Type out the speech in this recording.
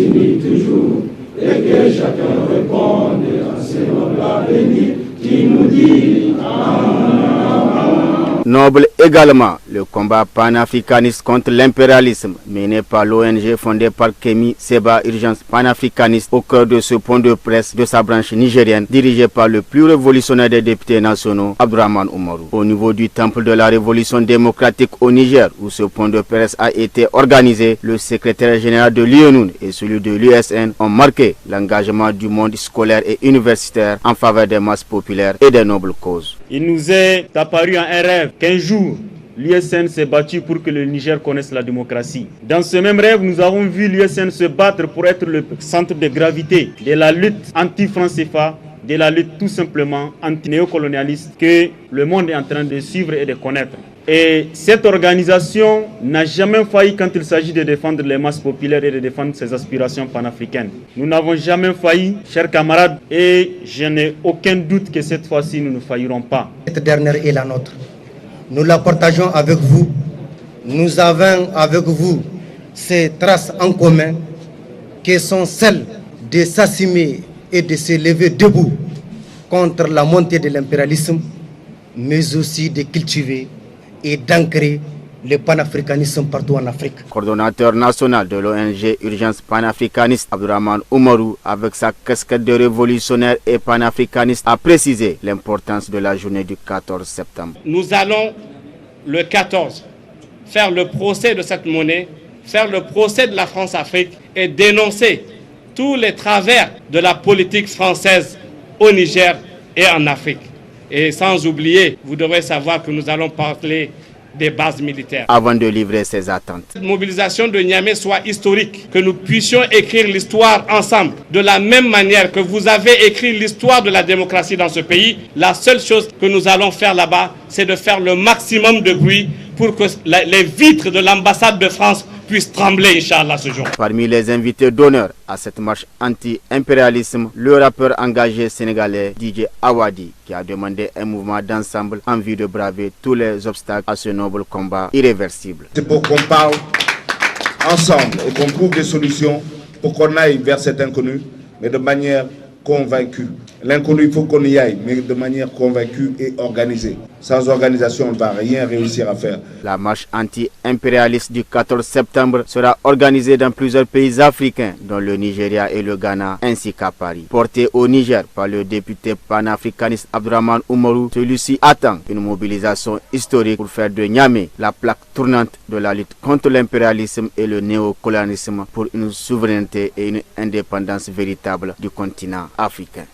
s'unit toujours et que chacun réponde à ce noble avenir qui nous dit Noble également le combat panafricaniste contre l'impérialisme mené par l'ONG fondée par Kémy Séba Urgence panafricaniste au cœur de ce point de presse de sa branche nigérienne dirigé par le plus révolutionnaire des députés nationaux, Abdourahmane Oumarou. Au niveau du temple de la révolution démocratique au Niger où ce point de presse a été organisé, le secrétaire général de l'UNUN et celui de l'USN ont marqué l'engagement du monde scolaire et universitaire en faveur des masses populaires et des nobles causes. Il nous est apparu en un rêve qu'un jour, l'USN s'est battu pour que le Niger connaisse la démocratie. Dans ce même rêve, nous avons vu l'USN se battre pour être le centre de gravité de la lutte anti-franc CFA, de la lutte tout simplement anti-néocolonialiste que le monde est en train de suivre et de connaître. Et cette organisation n'a jamais failli quand il s'agit de défendre les masses populaires et de défendre ses aspirations panafricaines. Nous n'avons jamais failli, chers camarades, et je n'ai aucun doute que cette fois-ci, nous ne faillirons pas. Cette dernière est la nôtre. Nous la partageons avec vous. Nous avons avec vous ces traces en commun qui sont celles de s'assumer et de se lever debout contre la montée de l'impérialisme, mais aussi de cultiver et d'ancrer le panafricanisme partout en Afrique. Coordonnateur national de l'ONG Urgence panafricaniste, Abdourahmane Oumarou, avec sa casquette de révolutionnaire et panafricaniste, a précisé l'importance de la journée du 14 septembre. Nous allons, le 14, faire le procès de cette monnaie, faire le procès de la France-Afrique et dénoncer tous les travers de la politique française au Niger et en Afrique. Et sans oublier, vous devrez savoir que nous allons parler des bases militaires. Avant de livrer ses attentes. Cette mobilisation de Niamey soit historique, que nous puissions écrire l'histoire ensemble. De la même manière que vous avez écrit l'histoire de la démocratie dans ce pays, la seule chose que nous allons faire là-bas, c'est de faire le maximum de bruit pour que les vitres de l'ambassade de France puissent trembler, Inch'Allah, ce jour. Parmi les invités d'honneur à cette marche anti-impérialisme, le rappeur engagé sénégalais DJ Awadi, qui a demandé un mouvement d'ensemble en vue de braver tous les obstacles à ce noble combat irréversible. C'est pour qu'on parle ensemble et qu'on trouve des solutions pour qu'on aille vers cet inconnu, mais de manière convaincue. L'inconnu, il faut qu'on y aille, mais de manière convaincue et organisée. Sans organisation, on ne va rien réussir à faire. La marche anti-impérialiste du 14 septembre sera organisée dans plusieurs pays africains, dont le Nigeria et le Ghana, ainsi qu'à Paris. Portée au Niger par le député panafricaniste Abdourahmane Oumarou, celui-ci attend une mobilisation historique pour faire de Niamey la plaque tournante de la lutte contre l'impérialisme et le néocolonialisme pour une souveraineté et une indépendance véritable du continent africain.